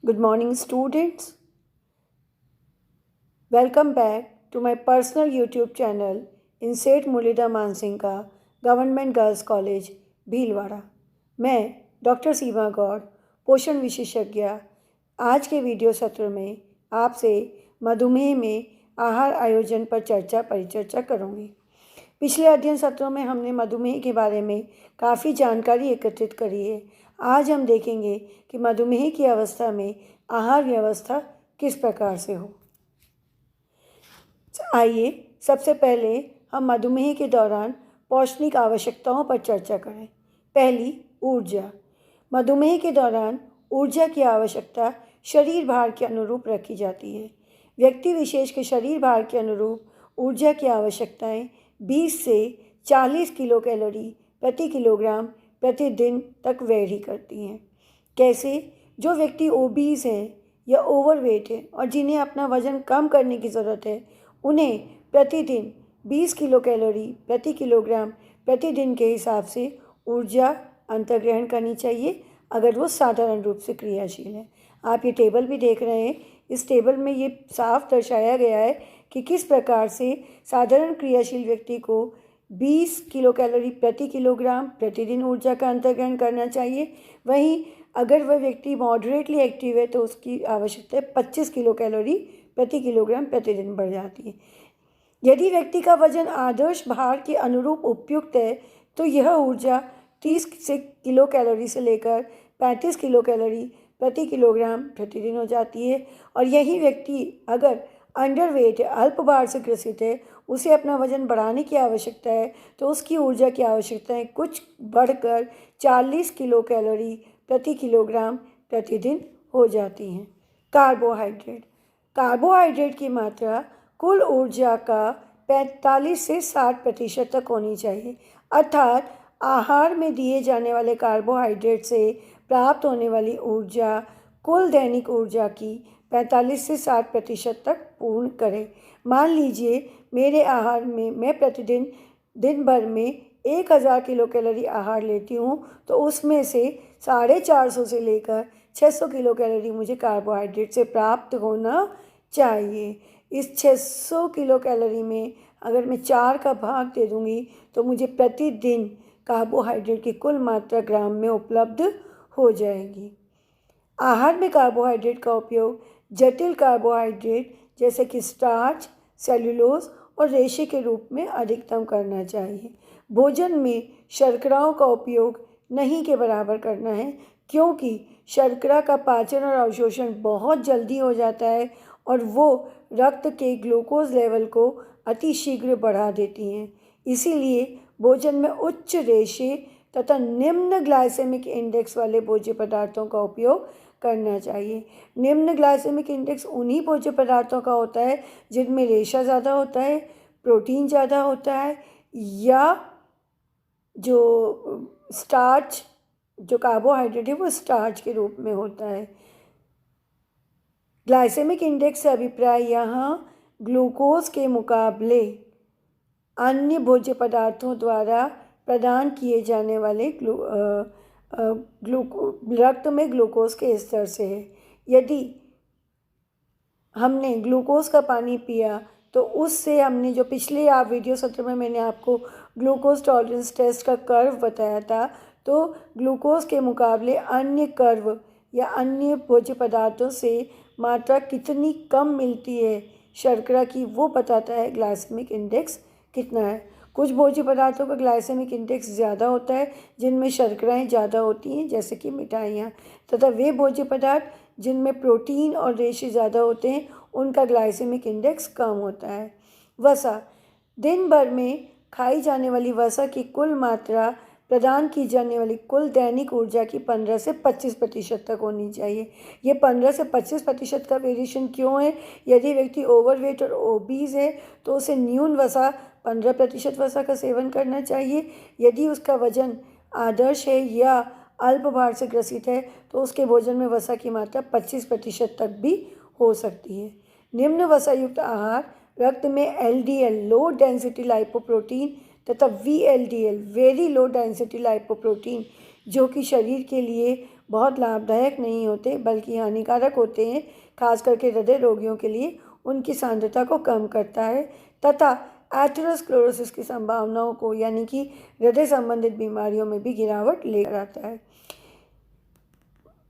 Good morning, students. Welcome back to my personal YouTube channel in सेठ मुरलीधर मानसिंह का government girls college Bhilwara. मैं doctor सीमा गौड़, पोषण विशेषज्ञ, आज के वीडियो सत्र में आपसे मधुमेह में आहार आयोजन पर परिचर्चा करूँगी। पिछले अध्ययन सत्रों में हमने मधुमेह के बारे में काफ़ी जानकारी एकत्रित करी है। आज हम देखेंगे कि मधुमेह की अवस्था में आहार व्यवस्था किस प्रकार से हो। आइए सबसे पहले हम मधुमेह के दौरान पौष्टिक आवश्यकताओं पर चर्चा करें। पहली, ऊर्जा। मधुमेह के दौरान ऊर्जा की आवश्यकता शरीर भार के अनुरूप रखी जाती है। व्यक्ति विशेष के शरीर भार के अनुरूप ऊर्जा की आवश्यकताएं 20 से 40 किलो कैलोरी प्रति किलोग्राम प्रतिदिन तक वेरी करती हैं। कैसे? जो व्यक्ति ओबीज हैं या ओवरवेट है और जिन्हें अपना वजन कम करने की ज़रूरत है, उन्हें प्रतिदिन 20 किलो कैलोरी प्रति किलोग्राम प्रतिदिन के हिसाब से ऊर्जा अंतर्ग्रहण करनी चाहिए, अगर वो साधारण रूप से क्रियाशील है। आप ये टेबल भी देख रहे हैं। इस टेबल में ये साफ दर्शाया गया है कि किस प्रकार से साधारण क्रियाशील व्यक्ति को 20 किलो कैलोरी प्रति किलोग्राम प्रतिदिन ऊर्जा का अंतर्ग्रहण करना चाहिए। वहीं अगर वह व्यक्ति मॉडरेटली एक्टिव है तो उसकी आवश्यकता 25 किलो कैलोरी प्रति किलोग्राम प्रतिदिन बढ़ जाती है। यदि व्यक्ति का वजन आदर्श भार के अनुरूप उपयुक्त है तो यह ऊर्जा 30 किलो कैलोरी से लेकर 35 किलो कैलोरी प्रति किलोग्राम प्रतिदिन हो जाती है। और यही व्यक्ति अगर अंडरवेट है, अल्प भार से ग्रसित है, उसे अपना वजन बढ़ाने की आवश्यकता है तो उसकी ऊर्जा की आवश्यकताएं कुछ बढ़कर 40 किलो कैलोरी प्रति किलोग्राम प्रतिदिन हो जाती हैं। कार्बोहाइड्रेट। कार्बोहाइड्रेट की मात्रा कुल ऊर्जा का 45 से 60% तक होनी चाहिए, अर्थात आहार में दिए जाने वाले कार्बोहाइड्रेट से प्राप्त होने वाली ऊर्जा कुल दैनिक ऊर्जा की 45 से 60% तक पूर्ण करें। मान लीजिए मेरे आहार में मैं प्रतिदिन दिन भर में 1000 किलो कैलोरी आहार लेती हूँ, तो उसमें से 450 से लेकर 600 किलो कैलोरी मुझे कार्बोहाइड्रेट से प्राप्त होना चाहिए। इस 600 किलो कैलोरी में अगर मैं 4 का भाग दे दूँगी तो मुझे प्रतिदिन कार्बोहाइड्रेट की कुल मात्रा ग्राम में उपलब्ध हो जाएगी। आहार में कार्बोहाइड्रेट का उपयोग जटिल कार्बोहाइड्रेट जैसे कि स्टार्च, सेल्यूलोज और रेशे के रूप में अधिकतम करना चाहिए। भोजन में शर्कराओं का उपयोग नहीं के बराबर करना है, क्योंकि शर्करा का पाचन और अवशोषण बहुत जल्दी हो जाता है और वो रक्त के ग्लूकोज लेवल को अतिशीघ्र बढ़ा देती हैं। इसीलिए भोजन में उच्च रेशे तथा निम्न ग्लाइसेमिक इंडेक्स वाले भोज्य पदार्थों का उपयोग करना चाहिए। निम्न ग्लाइसेमिक इंडेक्स उन्हीं भोज्य पदार्थों का होता है जिनमें रेशा ज़्यादा होता है, प्रोटीन ज़्यादा होता है, या जो स्टार्च, जो कार्बोहाइड्रेट है वो स्टार्च के रूप में होता है। ग्लाइसेमिक इंडेक्स से अभिप्राय यहाँ ग्लूकोज के मुकाबले अन्य भोज्य पदार्थों द्वारा प्रदान किए जाने वाले रक्त में ग्लूकोज के स्तर से है। यदि हमने ग्लूकोज का पानी पिया तो उससे हमने जो पिछले वीडियो सत्र में मैंने आपको ग्लूकोज टॉलरेंस टेस्ट का कर्व बताया था, तो ग्लूकोज के मुकाबले अन्य कर्व या अन्य भोज्य पदार्थों से मात्रा कितनी कम मिलती है शर्करा की, वो बताता है ग्लाइसेमिक इंडेक्स कितना है। कुछ भोज्य पदार्थों का ग्लाइसेमिक इंडेक्स ज़्यादा होता है जिनमें शर्कराएँ ज़्यादा होती हैं, जैसे कि मिठाइयाँ, तथा वे भोज्य पदार्थ जिनमें प्रोटीन और रेशे ज़्यादा होते हैं उनका ग्लाइसेमिक इंडेक्स कम होता है। वसा। दिन भर में खाई जाने वाली वसा की कुल मात्रा प्रदान की जाने वाली कुल दैनिक ऊर्जा की 15 से 25% तक होनी चाहिए। ये 15 से 25% का वेरिएशन क्यों है? यदि व्यक्ति ओवरवेट और ओबीज है तो उसे न्यून वसा 15% वसा का सेवन करना चाहिए। यदि उसका वजन आदर्श है या अल्प भार से ग्रसित है तो उसके भोजन में वसा की मात्रा 25% तक भी हो सकती है। निम्न वसा युक्त आहार रक्त में एलडीएल लो डेंसिटी लाइपोप्रोटीन तथा VLDL very low density lipoprotein, जो कि शरीर के लिए बहुत लाभदायक नहीं होते बल्कि हानिकारक होते हैं, खास करके हृदय रोगियों के लिए उनकी सांद्रता को कम करता है तथा एथेरोस्क्लेरोसिस की संभावनाओं को यानी कि हृदय संबंधित बीमारियों में भी गिरावट लेकर आता है।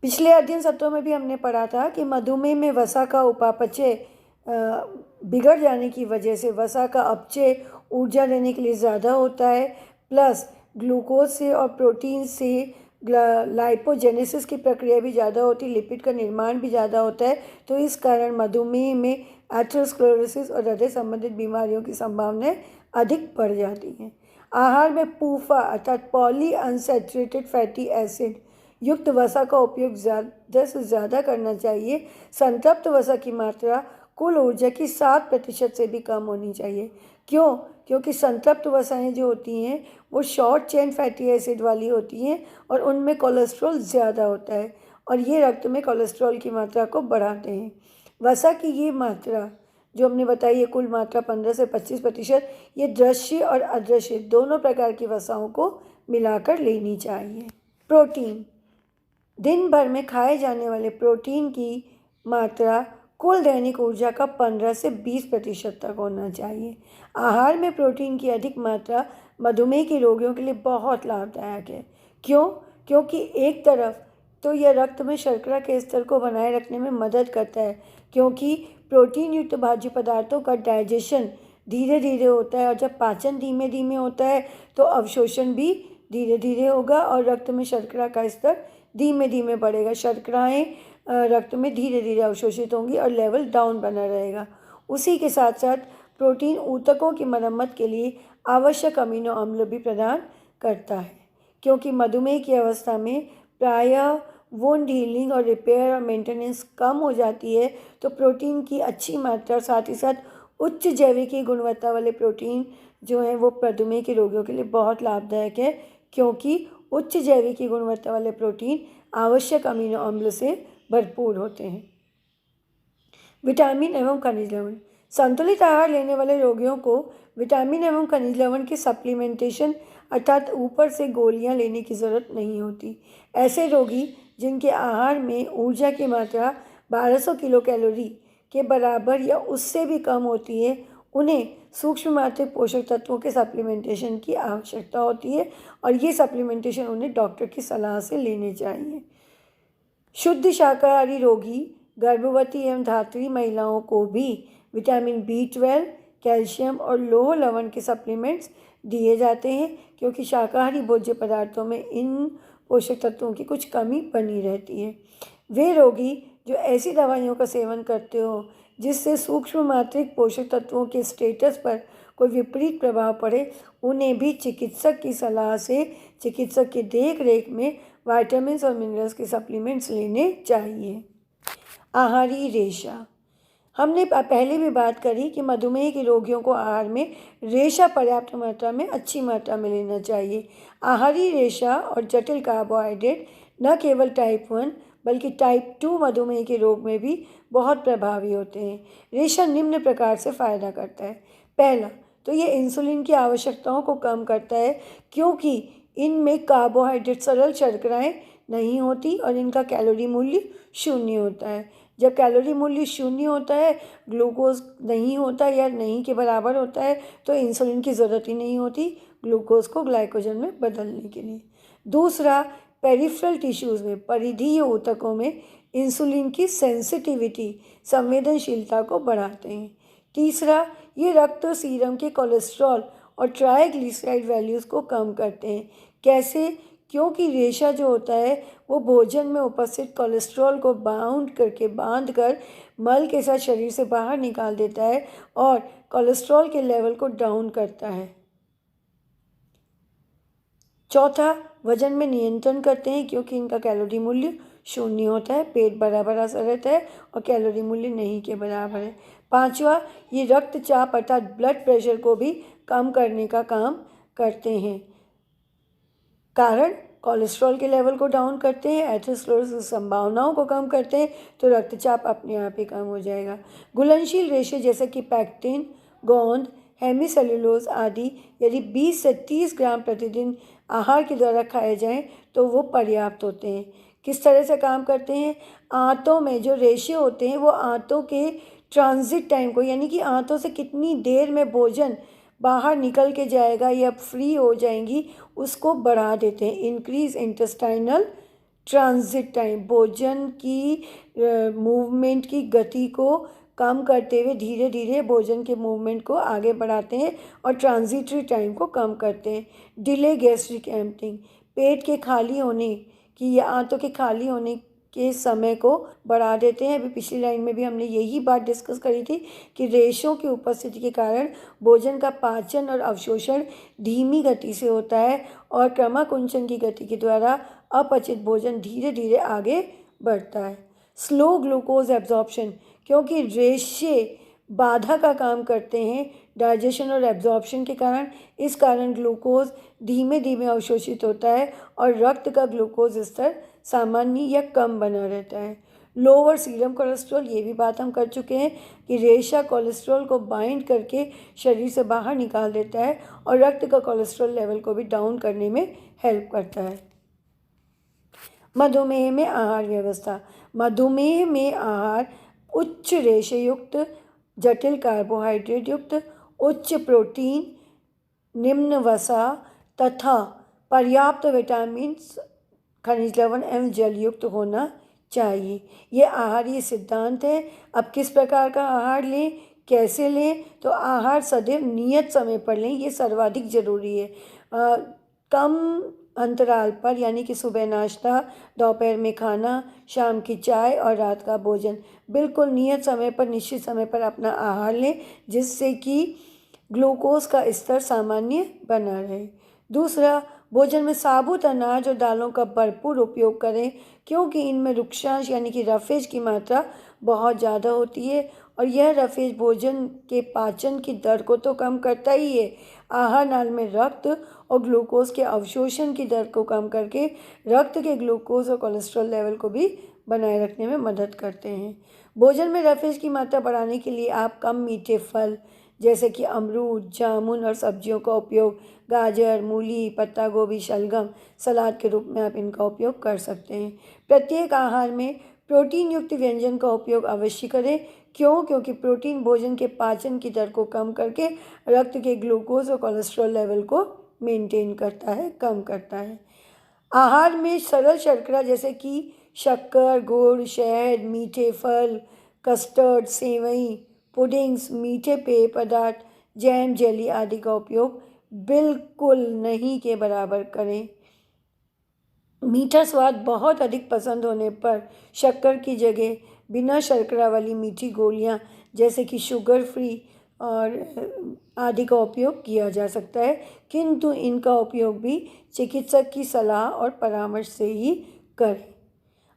पिछले अध्ययन सत्रों में भी हमने पढ़ा था कि मधुमेह में वसा का उपापचय बिगड़ जाने की वजह से वसा का अपचय ऊर्जा देने के लिए ज़्यादा होता है, प्लस ग्लूकोज से और प्रोटीन से लाइपोजेनेसिस की प्रक्रिया भी ज़्यादा होती है, लिपिड का निर्माण भी ज़्यादा होता है। तो इस कारण मधुमेह में एथेरोस्क्लेरोसिस और हृदय संबंधित बीमारियों की संभावनाएं अधिक बढ़ जाती हैं। आहार में पूफा अर्थात पॉली अनसैचुरेटेड फैटी एसिड युक्त वसा का उपयोग ज़्यादा से ज़्यादा करना चाहिए। संतृप्त वसा की मात्रा कुल ऊर्जा की 7% से भी कम होनी चाहिए। क्यों? क्योंकि संतृप्त वसाएं जो होती हैं वो शॉर्ट चेन फैटी एसिड वाली होती हैं और उनमें कोलेस्ट्रॉल ज़्यादा होता है और ये रक्त में कोलेस्ट्रॉल की मात्रा को बढ़ाते हैं। वसा की ये मात्रा जो हमने बताई है कुल मात्रा 15 से 25%, ये दृश्य और अदृश्य दोनों प्रकार की वसाओं को मिलाकर लेनी चाहिए। प्रोटीन, दिन भर में खाए जाने वाले प्रोटीन की मात्रा कुल दैनिक ऊर्जा का 15 से 20% तक होना चाहिए। आहार में प्रोटीन की अधिक मात्रा मधुमेह के रोगियों के लिए बहुत लाभदायक है। क्यों? क्योंकि एक तरफ तो यह रक्त में शर्करा के स्तर को बनाए रखने में मदद करता है, क्योंकि प्रोटीन युक्त भाज्य पदार्थों का डाइजेशन धीरे धीरे होता है और जब पाचन धीमे धीमे होता है तो अवशोषण भी धीरे धीरे होगा और रक्त में शर्करा का स्तर धीमे धीमे बढ़ेगा। शर्कराएँ रक्त में धीरे धीरे अवशोषित होंगी और लेवल डाउन बना रहेगा। उसी के साथ साथ प्रोटीन ऊतकों की मरम्मत के लिए आवश्यक अमीनो अम्ल भी प्रदान करता है, क्योंकि मधुमेह की अवस्था में प्रायः वुंड हीलिंग और रिपेयर और मेंटेनेंस कम हो जाती है। तो प्रोटीन की अच्छी मात्रा साथ ही साथ उच्च जैविकीय गुणवत्ता वाले प्रोटीन जो हैं वो मधुमेह के रोगियों के लिए बहुत लाभदायक है, क्योंकि उच्च जैविकीय गुणवत्ता वाले प्रोटीन आवश्यक अमीनो अम्ल से भरपूर होते हैं। विटामिन एवं खनिज लवण, संतुलित आहार लेने वाले रोगियों को विटामिन एवं खनिज लवण की सप्लीमेंटेशन अर्थात ऊपर से गोलियां लेने की ज़रूरत नहीं होती। ऐसे रोगी जिनके आहार में ऊर्जा की मात्रा 1200 किलो कैलोरी के बराबर या उससे भी कम होती है, उन्हें सूक्ष्म मात्रिक पोषक तत्वों के सप्लीमेंटेशन की आवश्यकता होती है और ये सप्लीमेंटेशन उन्हें डॉक्टर की सलाह से लेने चाहिए। शुद्ध शाकाहारी रोगी, गर्भवती एवं धात्री महिलाओं को भी विटामिन B12, कैल्शियम और लौह लवण के सप्लीमेंट्स दिए जाते हैं, क्योंकि शाकाहारी भोज्य पदार्थों में इन पोषक तत्वों की कुछ कमी बनी रहती है। वे रोगी जो ऐसी दवाइयों का सेवन करते हो जिससे सूक्ष्म मात्रिक पोषक तत्वों के स्टेटस पर कोई विपरीत प्रभाव पड़े, उन्हें भी चिकित्सक की सलाह से चिकित्सक की देख रेख में विटामिन्स और मिनरल्स के सप्लीमेंट्स लेने चाहिए। आहारी रेशा, हमने पहले भी बात करी कि मधुमेह के रोगियों को आहार में रेशा पर्याप्त मात्रा में अच्छी मात्रा में लेना चाहिए। आहारी रेशा और जटिल कार्बोहाइड्रेट न केवल टाइप 1 बल्कि टाइप 2 मधुमेह के रोग में भी बहुत प्रभावी होते हैं। रेशा निम्न प्रकार से फ़ायदा करता है। पहला तो ये इंसुलिन की आवश्यकताओं को कम करता है, क्योंकि इनमें कार्बोहाइड्रेट सरल शर्कराएँ नहीं होती और इनका कैलोरी मूल्य 0 होता है। जब कैलोरी मूल्य 0 होता है, ग्लूकोज नहीं होता या नहीं के बराबर होता है, तो इंसुलिन की ज़रूरत ही नहीं होती ग्लूकोज को ग्लाइकोजन में बदलने के लिए। दूसरा, पेरिफेरल टिश्यूज़ में परिधीय ऊतकों में इंसुलिन की सेंसिटिविटी संवेदनशीलता को बढ़ाते हैं। तीसरा, ये रक्त सीरम के कोलेस्ट्रॉल और ट्राइग्लिसराइड वैल्यूज़ को कम करते हैं। कैसे? क्योंकि रेशा जो होता है वो भोजन में उपस्थित कोलेस्ट्रॉल को बांध कर मल के साथ शरीर से बाहर निकाल देता है और कोलेस्ट्रॉल के लेवल को डाउन करता है। चौथा, वजन में नियंत्रण करते हैं, क्योंकि इनका कैलोरी मूल्य 0 होता है, पेट बराबर सा रहता है और कैलोरी मूल्य नहीं के बराबर है। पांचवा, ये रक्तचाप अर्थात ब्लड प्रेशर को भी कम करने का काम करते हैं। कारण कोलेस्ट्रॉल के लेवल को डाउन करते हैं, एथेरोस्क्लेरोसिस की संभावनाओं को कम करते हैं, तो रक्तचाप अपने आप ही कम हो जाएगा। घुलनशील रेशे जैसे कि पैक्टिन, गोंद, हेमीसेल्युलोज आदि यदि 20 से 30 ग्राम प्रतिदिन आहार के द्वारा खाए जाएं तो वो पर्याप्त होते हैं। किस तरह से काम करते हैं? आंतों में जो रेशे होते हैं वो आंतों के ट्रांजिट टाइम को, यानी कि आंतों से कितनी देर में भोजन बाहर निकल के जाएगा या फ्री हो जाएंगी, उसको बढ़ा देते हैं। इंक्रीज इंटेस्टाइनल ट्रांजिट टाइम, भोजन की मूवमेंट की गति को कम करते हुए धीरे धीरे भोजन के मूवमेंट को आगे बढ़ाते हैं और ट्रांजिटरी टाइम को कम करते हैं। डिले गैस्ट्रिक एम्पटिंग, पेट के खाली होने की या आंतों के खाली होने के समय को बढ़ा देते हैं। अभी पिछली लाइन में भी हमने यही बात डिस्कस करी थी कि रेशों की उपस्थिति के कारण भोजन का पाचन और अवशोषण धीमी गति से होता है और क्रमाकुंचन की गति के द्वारा अपचित भोजन धीरे धीरे आगे बढ़ता है। स्लो ग्लूकोज एब्जॉर्प्शन, क्योंकि रेशे बाधा का काम करते हैं डाइजेशन और एब्जॉर्प्शन के कारण, इस कारण ग्लूकोज धीमे धीमे अवशोषित होता है और रक्त का ग्लूकोज स्तर सामान्य या कम बना रहता है। लोअर सीरम कोलेस्ट्रॉल, ये भी बात हम कर चुके हैं कि रेशा कोलेस्ट्रॉल को बाइंड करके शरीर से बाहर निकाल देता है और रक्त का कोलेस्ट्रॉल लेवल को भी डाउन करने में हेल्प करता है। मधुमेह में आहार व्यवस्था, मधुमेह में आहार उच्च रेशेयुक्त, जटिल कार्बोहाइड्रेट युक्त, उच्च प्रोटीन, निम्न वसा तथा पर्याप्त विटामिन, खनिज लवण एवं जलयुक्त होना चाहिए। ये आहारीय सिद्धांत है। अब किस प्रकार का आहार लें, कैसे लें? तो आहार सदैव नियत समय पर लें, ये सर्वाधिक जरूरी है। कम अंतराल पर, यानी कि सुबह नाश्ता, दोपहर में खाना, शाम की चाय और रात का भोजन, बिल्कुल नियत समय पर, निश्चित समय पर अपना आहार लें, जिससे कि ग्लूकोज का स्तर सामान्य बना रहे। दूसरा, भोजन में साबुत अनाज और दालों का भरपूर उपयोग करें, क्योंकि इनमें रुक्षांश यानी कि रफेज की मात्रा बहुत ज़्यादा होती है और यह रफेज भोजन के पाचन की दर को तो कम करता ही है, आहार नाल में रक्त और ग्लूकोज के अवशोषण की दर को कम करके रक्त के ग्लूकोज और कोलेस्ट्रॉल लेवल को भी बनाए रखने में मदद करते हैं। भोजन में रफेज की मात्रा बढ़ाने के लिए आप कम मीठे फल जैसे कि अमरूद, जामुन और सब्जियों का उपयोग, गाजर, मूली, पत्ता गोभी, शलगम, सलाद के रूप में आप इनका उपयोग कर सकते हैं। प्रत्येक आहार में प्रोटीन युक्त व्यंजन का उपयोग अवश्य करें। क्योंकि प्रोटीन भोजन के पाचन की दर को कम करके रक्त के ग्लूकोज और कोलेस्ट्रॉल लेवल को मेंटेन करता है, कम करता है। आहार में सरल शर्करा जैसे कि शक्कर, गुड़, शहद, मीठे फल, कस्टर्ड, सेवई, पुडिंग्स, मीठे पेय पदार्थ, जैम, जेली आदि का उपयोग बिल्कुल नहीं के बराबर करें। मीठा स्वाद बहुत अधिक पसंद होने पर शक्कर की जगह बिना शर्करा वाली मीठी गोलियां जैसे कि शुगर फ्री और आदि का उपयोग किया जा सकता है, किंतु इनका उपयोग भी चिकित्सक की सलाह और परामर्श से ही करें।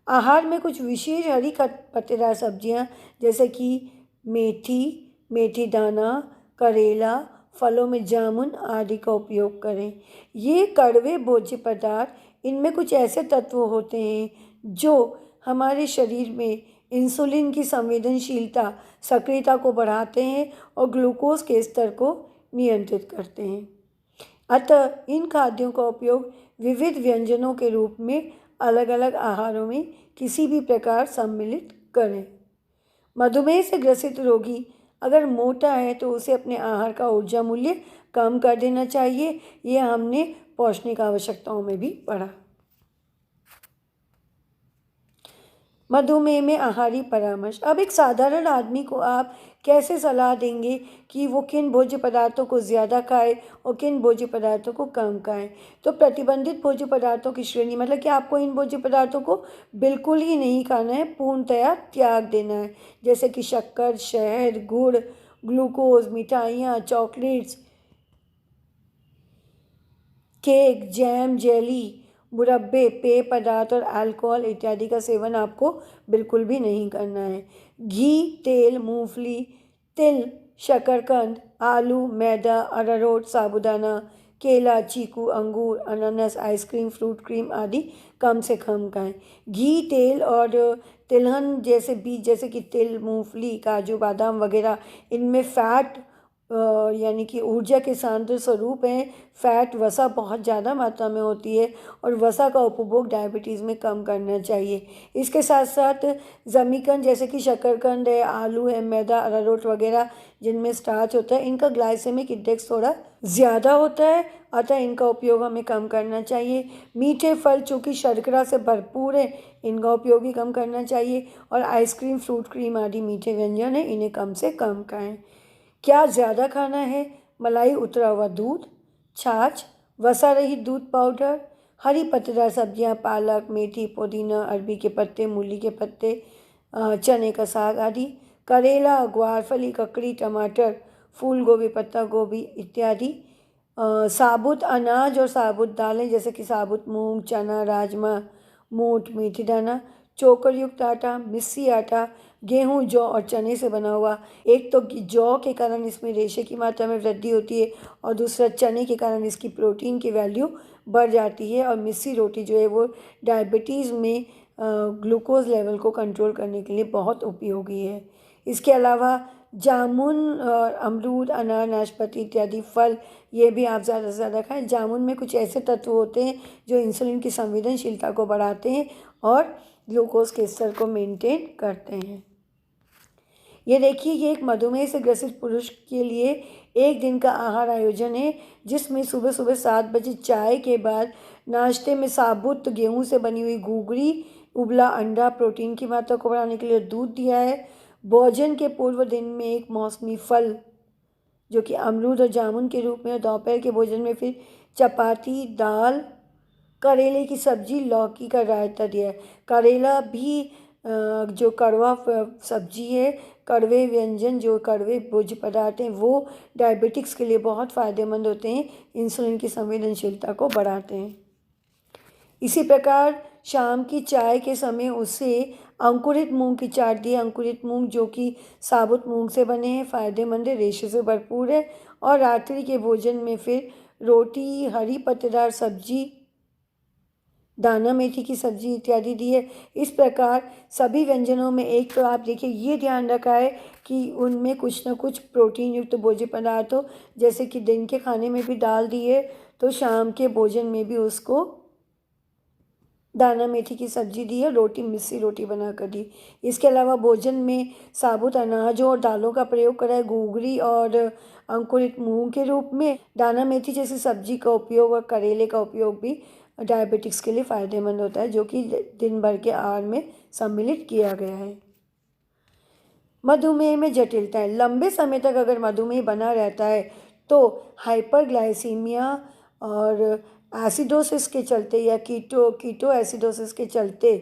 आहार में कुछ विशेष हरी पत्तेदार सब्जियां जैसे कि मेथी, मेथी दाना, करेला, फलों में जामुन आदि का उपयोग करें। ये कड़वे भोज्य पदार्थ, इनमें कुछ ऐसे तत्व होते हैं जो हमारे शरीर में इंसुलिन की संवेदनशीलता, सक्रियता को बढ़ाते हैं और ग्लूकोज के स्तर को नियंत्रित करते हैं। अतः इन खाद्यों का उपयोग विविध व्यंजनों के रूप में अलग अलग आहारों में किसी भी प्रकार सम्मिलित करें। मधुमेह से ग्रसित रोगी अगर मोटा है तो उसे अपने आहार का ऊर्जा मूल्य कम कर देना चाहिए। यह हमने पौष्टिक आवश्यकताओं में भी पढ़ा। मधुमेह में आहारी परामर्श। अब एक साधारण आदमी को आप कैसे सलाह देंगे कि वो किन भोज्य पदार्थों को ज़्यादा खाए और किन भोज्य पदार्थों को कम खाएं? तो प्रतिबंधित भोज्य पदार्थों की श्रेणी, मतलब कि आपको इन भोज्य पदार्थों को बिल्कुल ही नहीं खाना है, पूर्णतया त्याग देना है, जैसे कि शक्कर, शहद, गुड़, ग्लूकोज, मिठाइयाँ, चॉकलेट्स, केक, जैम, जेली, मुरब्बे, पेय पदार्थ और अल्कोहल इत्यादि का सेवन आपको बिल्कुल भी नहीं करना है। घी, तेल, मूंगफली, तिल, शकरकंद, आलू, मैदा, अरारोट, साबूदाना, केला, चीकू, अंगूर, अनानास, आइसक्रीम, फ्रूट क्रीम आदि कम से कम खाएं। घी, तेल और तिलहन जैसे बीज जैसे कि तिल, मूंगफली, काजू, बादाम वगैरह, इनमें फैट यानी कि ऊर्जा के सांद्र स्वरूप हैं। फैट वसा बहुत ज़्यादा मात्रा में होती है और वसा का उपभोग डायबिटीज़ में कम करना चाहिए। इसके साथ साथ जमीकंद जैसे कि शकरकंद है, आलू है, मैदा, अरारोट वगैरह जिनमें स्टार्च होता है, इनका ग्लाइसेमिक इंडेक्स थोड़ा ज़्यादा होता है, अतः इनका उपयोग हमें कम करना चाहिए। मीठे फल चूँकि शर्करा से भरपूर है, इनका उपयोग भी कम करना चाहिए। और आइसक्रीम, फ्रूट क्रीम आदि मीठे व्यंजन हैं, इन्हें कम से कम खाएँ। क्या ज़्यादा खाना है? मलाई उतरा हुआ दूध, छाछ, वसा रहित दूध पाउडर, हरी पत्तेदार सब्जियां, पालक, मेथी, पुदीना, अरबी के पत्ते, मूली के पत्ते, चने का साग आदि, करेला, ग्वारफली, ककड़ी, टमाटर, फूल गोभी, पत्ता गोभी इत्यादि। साबुत अनाज और साबुत दालें जैसे कि साबुत मूंग, चना, राजमा, मोठ, मेथी दाना, चोकर युक्त आटा, मिस्सी आटा, गेहूँ, जौ और चने से बना हुआ। एक तो जौ के कारण इसमें रेशे की मात्रा में वृद्धि होती है और दूसरा चने के कारण इसकी प्रोटीन की वैल्यू बढ़ जाती है। और मिस्सी रोटी जो है वो डायबिटीज़ में ग्लूकोज लेवल को कंट्रोल करने के लिए बहुत उपयोगी है। इसके अलावा जामुन और अमरूद, अनार, नाशपाती इत्यादि फल, ये भी आप ज़्यादा से ज़्यादा खाएं। जामुन में कुछ ऐसे तत्व होते हैं जो इंसुलिन की संवेदनशीलता को बढ़ाते हैं और ग्लूकोज के स्तर को मेंटेन करते हैं। ये देखिए, ये एक मधुमेह से ग्रसित पुरुष के लिए एक दिन का आहार आयोजन है, जिसमें सुबह सुबह 7 बजे चाय के बाद नाश्ते में साबुत गेहूं से बनी हुई घूगरी, उबला अंडा, प्रोटीन की मात्रा को बढ़ाने के लिए दूध दिया है। भोजन के पूर्व दिन में एक मौसमी फल जो कि अमरूद और जामुन के रूप में, और दोपहर के भोजन में फिर चपाती, दाल, करेले की सब्जी, लौकी का रायता दिया है। करेला भी जो कड़वा सब्जी है, कड़वे व्यंजन जो कड़वे भोज्य पदार्थ हैं वो डायबिटिक्स के लिए बहुत फ़ायदेमंद होते हैं, इंसुलिन की संवेदनशीलता को बढ़ाते हैं। इसी प्रकार शाम की चाय के समय उसे अंकुरित मूंग की चाट दी। अंकुरित मूंग जो कि साबुत मूंग से बने हैं, फ़ायदेमंद है, रेशे से भरपूर है। और रात्रि के भोजन में फिर रोटी, हरी पत्तेदार सब्जी, दाना मेथी की सब्जी इत्यादि दी है। इस प्रकार सभी व्यंजनों में एक तो आप देखिए ये ध्यान रखा है कि उनमें कुछ ना कुछ प्रोटीन युक्त भोज्य पदार्थ हो, जैसे कि दिन के खाने में भी दाल दी है तो शाम के भोजन में भी उसको दाना मेथी की सब्जी दी है, रोटी मिस्सी रोटी बना कर दी। इसके अलावा भोजन में साबुत अनाजों और दालों का प्रयोग करा है, घूगरी और अंकुरित मूंग के रूप में। दाना मेथी जैसी सब्जी का उपयोग और करेले का उपयोग भी डायबिटिक्स के लिए फ़ायदेमंद होता है, जो कि दिन भर के आहार में सम्मिलित किया गया है। मधुमेह में जटिलताएं। लंबे समय तक अगर मधुमेह बना रहता है तो हाइपरग्लाइसीमिया और एसिडोसिस के चलते या कीटो एसिडोसिस के चलते,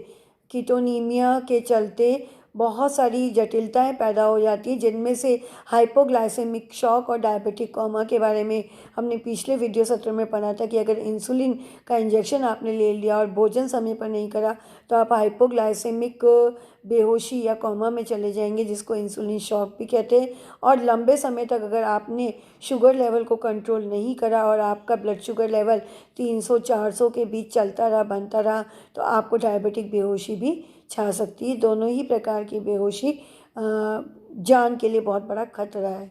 कीटोनीमिया के चलते बहुत सारी जटिलताएं पैदा हो जाती हैं, जिनमें से हाइपोग्लाइसेमिक शॉक और डायबिटिक कोमा के बारे में हमने पिछले वीडियो सत्र में पढ़ा था कि अगर इंसुलिन का इंजेक्शन आपने ले लिया और भोजन समय पर नहीं करा तो आप हाइपोग्लाइसेमिक बेहोशी या कोमा में चले जाएंगे, जिसको इंसुलिन शॉक भी कहते हैं। और लंबे समय तक अगर आपने शुगर लेवल को कंट्रोल नहीं करा और आपका ब्लड शुगर लेवल 300-400 के बीच चलता रहा, बनता रहा, तो आपको डायबिटिक बेहोशी भी छा सकती है। दोनों ही प्रकार की बेहोशी जान के लिए बहुत बड़ा खतरा है।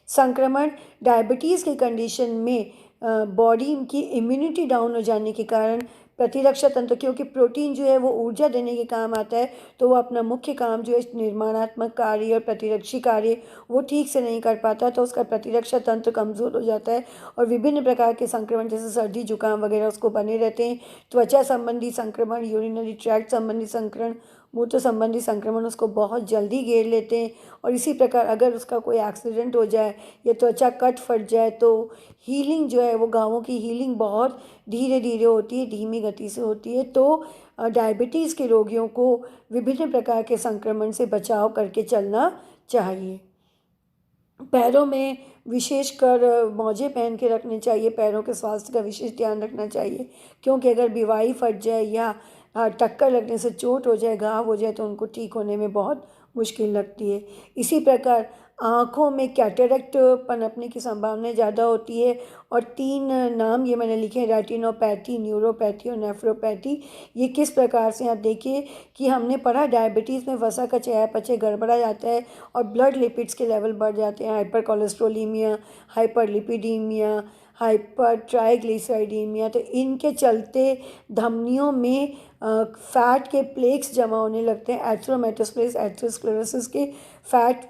संक्रमण। डायबिटीज़ की कंडीशन में बॉडी की इम्यूनिटी डाउन हो जाने के कारण प्रतिरक्षा तंत्र, क्योंकि प्रोटीन जो है वो ऊर्जा देने के काम आता है, तो वो अपना मुख्य काम जो है निर्माणात्मक कार्य और प्रतिरक्षी कार्य वो ठीक से नहीं कर पाता, तो उसका प्रतिरक्षा तंत्र कमज़ोर हो जाता है और विभिन्न प्रकार के संक्रमण जैसे सर्दी, जुकाम वगैरह उसको बने रहते हैं। त्वचा संबंधी संक्रमण, यूरिनरी ट्रैक्ट संबंधी संक्रमण, मूत्र संबंधी संक्रमण उसको बहुत जल्दी घेर लेते हैं। और इसी प्रकार अगर उसका कोई एक्सीडेंट हो जाए या त्वचा कट फट जाए तो हीलिंग जो है वो घावों की हीलिंग बहुत धीरे धीरे होती है, धीमी गति से होती है। तो डायबिटीज़ के रोगियों को विभिन्न प्रकार के संक्रमण से बचाव करके चलना चाहिए। पैरों में विशेषकर मोजे पहन के रखने चाहिए, पैरों के स्वास्थ्य का विशेष ध्यान रखना चाहिए, क्योंकि अगर बिवाई फट जाए या टक्कर लगने से चोट हो जाए, घाव हो जाए तो उनको ठीक होने में बहुत मुश्किल लगती है। इसी प्रकार आँखों में कैटरेक्ट पनपने की संभावना ज़्यादा होती है। और 3 नाम ये मैंने लिखे हैं, रेटिनोपैथी, न्यूरोपैथी और नेफ्रोपैथी। ये किस प्रकार से, आप देखिए कि हमने पढ़ा डायबिटीज़ में वसा का चयापचय गड़बड़ा जाता है और ब्लड लिपिड्स के लेवल बढ़ जाते हैं, हाइपर कोलेस्ट्रोलीमिया, हाइपरलिपिडीमिया, हाइपर ट्राइग्लिसराइडीमिया। तो इनके चलते धमनियों में फैट के प्लेक्स जमा होने लगते हैं, एथेरोमेटोस्क्लेरोसिस, एथेरोस्क्लेरोसिस के फैट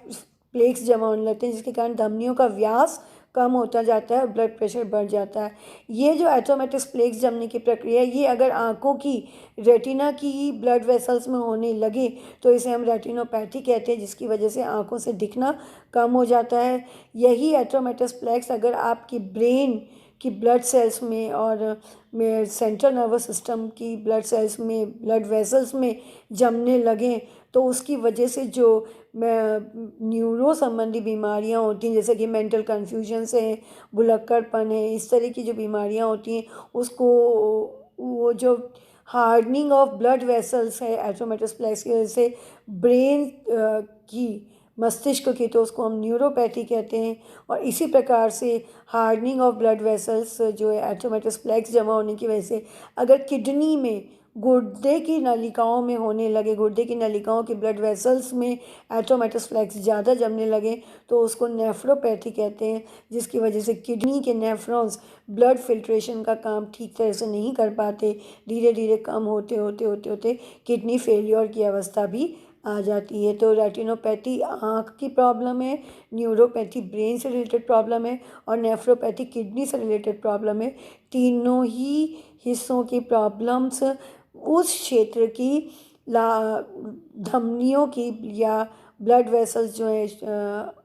प्लेक्स जमा होने लगते हैं, जिसके कारण धमनियों का व्यास कम होता जाता है और ब्लड प्रेशर बढ़ जाता है। ये जो एथेरोमेटस प्लेक्स जमने की प्रक्रिया है, ये अगर आँखों की रेटिना की ब्लड वेसल्स में होने लगे तो इसे हम रेटिनोपैथी कहते हैं, जिसकी वजह से आँखों से दिखना कम हो जाता है। यही एथेरोमेटस प्लेक्स अगर आपकी ब्रेन की ब्लड सेल्स में और में सेंट्रल नर्वस सिस्टम की ब्लड सेल्स में, ब्लड वेसल्स में जमने लगें तो उसकी वजह से जो न्यूरो संबंधी बीमारियां होती हैं, जैसे कि मेंटल कन्फ्यूजन्स है, भुलक्कड़पन है, इस तरह की जो बीमारियां होती हैं उसको, वो जो हार्डनिंग ऑफ ब्लड वेसल्स है एथेरोमेटस प्लेक्स की वजह से ब्रेन की, मस्तिष्क की, तो उसको हम न्यूरोपैथी कहते हैं। और इसी प्रकार से हार्डनिंग ऑफ ब्लड वेसल्स जो है एथेरोमेटस प्लेक्स जमा होने की वजह से अगर किडनी में, गुर्दे की नलिकाओं में होने लगे, गुर्दे की नलिकाओं की ब्लड वेसल्स में एथेरोमेटस प्लेक्स ज़्यादा जमने लगे तो उसको नेफ्रोपैथी कहते हैं, जिसकी वजह से किडनी के नेफ्रॉन्स ब्लड फिल्ट्रेशन का काम ठीक तरह से नहीं कर पाते, धीरे धीरे कम होते होते होते होते किडनी फेलियर की अवस्था भी आ जाती है। तो रेटिनोपैथी आँख की प्रॉब्लम है, न्यूरोपैथी ब्रेन से रिलेटेड प्रॉब्लम है और नेफ्रोपैथी किडनी से रिलेटेड प्रॉब्लम है। तीनों ही हिस्सों की प्रॉब्लम्स उस क्षेत्र की धमनियों की या ब्लड वेसल्स जो है,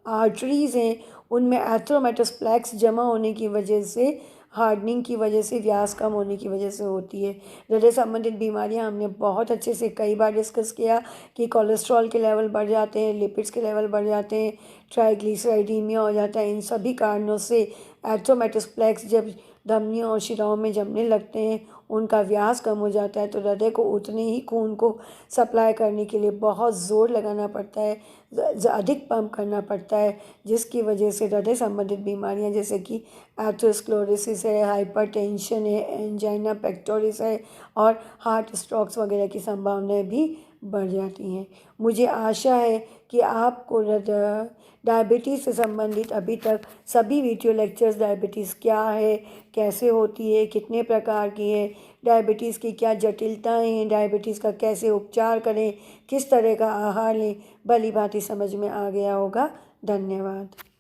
आर्टरीज़ हैं, उनमें एथेरोमेटस प्लेक्स जमा होने की वजह से, हार्डनिंग की वजह से, व्यास कम होने की वजह से होती है। हृदय संबंधित बीमारियां हमने बहुत अच्छे से कई बार डिस्कस किया कि कोलेस्ट्रॉल के लेवल बढ़ जाते हैं, लिपिड्स के लेवल बढ़ जाते हैं, ट्राइग्लिसराइडीमिया हो जाता है। इन सभी कारणों से एथेरोमेटस प्लेक्स जब धमनियों और शिराओं में जमने लगते हैं, उनका व्यास कम हो जाता है, तो हृदय को उतने ही खून को सप्लाई करने के लिए बहुत ज़ोर लगाना पड़ता है, अधिक पंप करना पड़ता है, जिसकी वजह से हृदय संबंधित बीमारियां जैसे कि एथेरोस्क्लेरोसिस है, हाइपरटेंशन है, एंजाइना पेक्टोरिस है और हार्ट स्ट्रोक्स वगैरह की संभावनाएं भी बढ़ जाती हैं। मुझे आशा है कि आपको डायबिटीज़ से संबंधित अभी तक सभी वीडियो लेक्चर्स, डायबिटीज़ क्या है, कैसे होती है, कितने प्रकार की है, डायबिटीज़ की क्या जटिलताएं हैं, डायबिटीज़ का कैसे उपचार करें, किस तरह का आहार लें, भली भांति समझ में आ गया होगा। धन्यवाद।